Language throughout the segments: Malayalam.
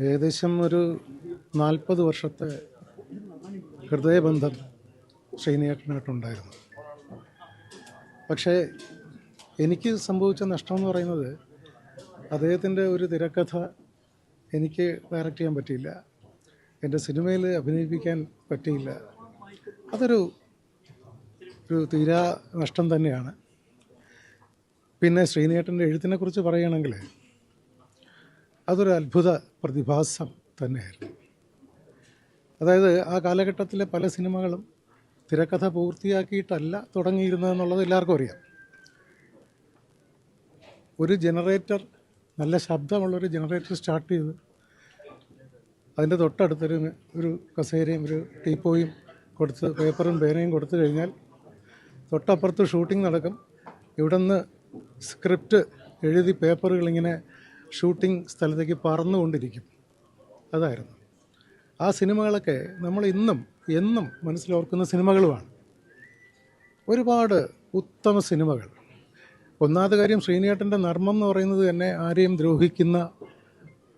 ഏകദേശം ഒരു 40 വർഷത്തെ ഹൃദയബന്ധം ശ്രീനിയേട്ടനായിട്ടുണ്ടായിരുന്നു. പക്ഷേ എനിക്ക് സംഭവിച്ച നഷ്ടമെന്ന് പറയുന്നത്, അദ്ദേഹത്തിൻ്റെ ഒരു തിരക്കഥ എനിക്ക് ഡയറക്റ്റ് ചെയ്യാൻ പറ്റിയില്ല, എൻ്റെ സിനിമയിൽ അഭിനയിപ്പിക്കാൻ പറ്റിയില്ല. അതൊരു തീരാ നഷ്ടം തന്നെയാണ്. പിന്നെ ശ്രീനിയേട്ടൻ്റെ എഴുത്തിനെക്കുറിച്ച് പറയുകയാണെങ്കിൽ അതൊരു അത്ഭുത പ്രതിഭാസം തന്നെയായിരുന്നു. അതായത് ആ കാലഘട്ടത്തിലെ പല സിനിമകളും തിരക്കഥ പൂർത്തിയാക്കിയിട്ടല്ല തുടങ്ങിയിരുന്നതെന്നുള്ളത് എല്ലാവർക്കും അറിയാം. ഒരു ജനറേറ്റർ, നല്ല ശബ്ദമുള്ളൊരു ജനറേറ്റർ സ്റ്റാർട്ട് ചെയ്ത് അതിൻ്റെ തൊട്ടടുത്തൊരു കസേരയും ഒരു ടീപ്പോയും കൊടുത്ത് പേപ്പറും പേനയും കൊടുത്തു കഴിഞ്ഞാൽ തൊട്ടപ്പുറത്ത് ഷൂട്ടിംഗ് നടക്കും. ഇവിടെ നിന്ന് സ്ക്രിപ്റ്റ് എഴുതി പേപ്പറുകളിങ്ങനെ ഷൂട്ടിംഗ് സ്ഥലത്തേക്ക് പറന്നുകൊണ്ടിരിക്കും. അതായിരുന്നു ആ സിനിമകളൊക്കെ നമ്മൾ എന്നും മനസ്സിലോർക്കുന്ന സിനിമകളുമാണ്. ഒരുപാട് ഉത്തമ സിനിമകൾ. ഒന്നാമത്തെ കാര്യം, ശ്രീനിയേട്ടൻ്റെ നർമ്മം എന്ന് പറയുന്നത് തന്നെ ആരെയും ദ്രോഹിക്കുന്ന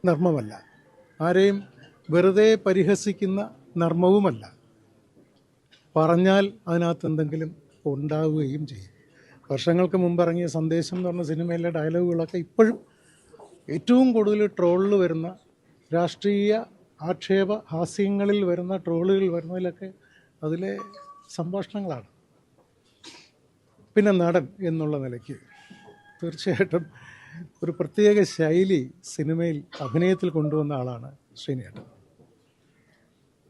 നർമ്മമല്ല, ആരെയും വെറുതെ പരിഹസിക്കുന്ന നർമ്മവുമല്ല. പറഞ്ഞാൽ അതിനകത്ത് എന്തെങ്കിലും ഉണ്ടാവുകയും ചെയ്യും. വർഷങ്ങൾക്ക് മുമ്പ് ഇറങ്ങിയ സന്ദേശം എന്ന് പറഞ്ഞ സിനിമയിലെ ഡയലോഗുകളൊക്കെ ഇപ്പോഴും ഏറ്റവും കൂടുതൽ ട്രോളിൽ വരുന്ന, രാഷ്ട്രീയ ആക്ഷേപ ഹാസ്യങ്ങളിൽ വരുന്ന, ട്രോളുകൾ വരുന്നതിലൊക്കെ അതിലെ സംഭാഷണങ്ങളാണ്. പിന്നെ നടൻ എന്നുള്ള നിലയ്ക്ക് തീർച്ചയായിട്ടും ഒരു പ്രത്യേക ശൈലി സിനിമയിൽ അഭിനയത്തിൽ കൊണ്ടുവന്ന ആളാണ് ശ്രീനിയേട്ടൻ.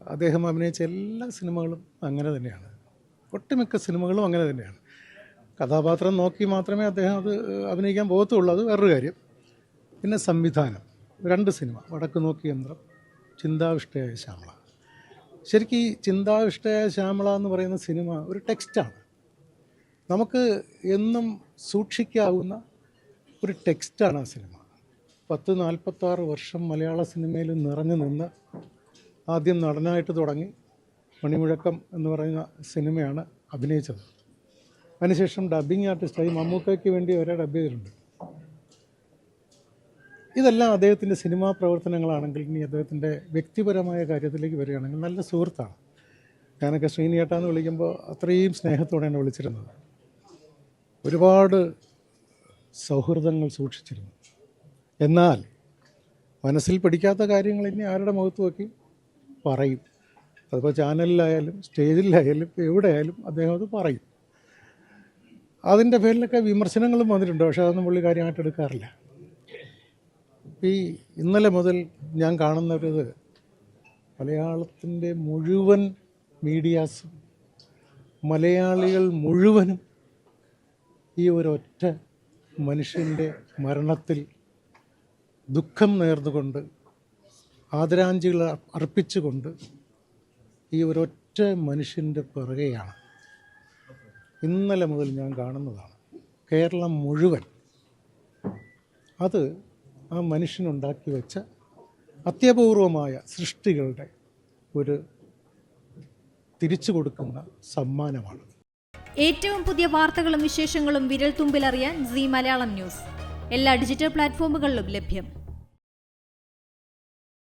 അദ്ദേഹം അഭിനയിച്ച എല്ലാ സിനിമകളും അങ്ങനെ തന്നെയാണ്, ഒട്ടുമിക്ക സിനിമകളും അങ്ങനെ തന്നെയാണ്. കഥാപാത്രം നോക്കി മാത്രമേ അദ്ദേഹം അത് അഭിനയിക്കാൻ പോകത്തുള്ളൂ, അത് വേറൊരു കാര്യം. പിന്നെ സംവിധാനം, 2 സിനിമ, വടക്ക് നോക്കി യന്ത്രം, ചിന്താവിഷ്ടയായ ശ്യാമള. ശരിക്കും ഈ ചിന്താവിഷ്ടയായ ശ്യാമള എന്ന് പറയുന്ന സിനിമ ഒരു ടെക്സ്റ്റാണ്. നമുക്ക് എന്നും സൂക്ഷിക്കാവുന്ന ഒരു ടെക്സ്റ്റാണ് ആ സിനിമ. 46 വർഷം മലയാള സിനിമയിൽ നിറഞ്ഞു നിന്ന് ആദ്യം നടനായിട്ട് തുടങ്ങി മണിമുഴക്കം എന്ന് പറയുന്ന സിനിമയാണ് അഭിനയിച്ചത്. അതിനുശേഷം ഡബ്ബിംഗ് ആർട്ടിസ്റ്റായി മമ്മൂക്കയ്ക്ക് വേണ്ടി വരെ ഡബ് ചെയ്തിട്ടുണ്ട്. ഇതെല്ലാം അദ്ദേഹത്തിൻ്റെ സിനിമാ പ്രവർത്തനങ്ങളാണെങ്കിൽ, ഇനി അദ്ദേഹത്തിൻ്റെ വ്യക്തിപരമായ കാര്യത്തിലേക്ക് വരികയാണെങ്കിൽ നല്ല സുഹൃത്താണ്. ഞാനൊക്കെ ശ്രീനിയേട്ടാന്ന് വിളിക്കുമ്പോൾ അത്രയും സ്നേഹത്തോടെയാണ് വിളിച്ചിരുന്നത്. ഒരുപാട് സൗഹൃദങ്ങൾ സൂക്ഷിച്ചിരുന്നു. എന്നാൽ മനസ്സിൽ പിടിക്കാത്ത കാര്യങ്ങൾ ഇനി ആരുടെ മുഖത്ത് നോക്കി പറയും. അതിപ്പോൾ ചാനലിലായാലും സ്റ്റേജിലായാലും എവിടെയായാലും അദ്ദേഹം അത് പറയും. അതിൻ്റെ പേരിലൊക്കെ വിമർശനങ്ങളും വന്നിട്ടുണ്ട്, പക്ഷേ അതൊന്നും പുള്ളി കാര്യമായിട്ട് എടുക്കാറില്ല. ഈ ഇന്നലെ മുതൽ ഞാൻ കാണുന്നത്, മലയാളത്തിൻ്റെ മുഴുവൻ മീഡിയാസും മലയാളികൾ മുഴുവനും ഈ ഒരൊറ്റ മനുഷ്യൻ്റെ മരണത്തിൽ ദുഃഖം നേർന്നുകൊണ്ട്, ആദരാഞ്ജലികൾ അർപ്പിച്ചുകൊണ്ട് ഈ ഒരൊറ്റ മനുഷ്യൻ്റെ പിറകെയാണ് ഇന്നലെ മുതൽ ഞാൻ കാണുന്നതാണ്. കേരളം മുഴുവൻ അത് ആ മനുഷ്യനുണ്ടാക്കി വെച്ച അത്യപൂർവമായ സൃഷ്ടികളുടെ ഒരു തിരിച്ചു കൊടുക്കുന്ന സമ്മാനമാണ്. ഏറ്റവും പുതിയ വാർത്തകളും വിശേഷങ്ങളും വിരൽ തുമ്പിലറിയാൻ സീ മലയാളം ന്യൂസ് എല്ലാ ഡിജിറ്റൽ പ്ലാറ്റ്ഫോമുകളിലും ലഭ്യം.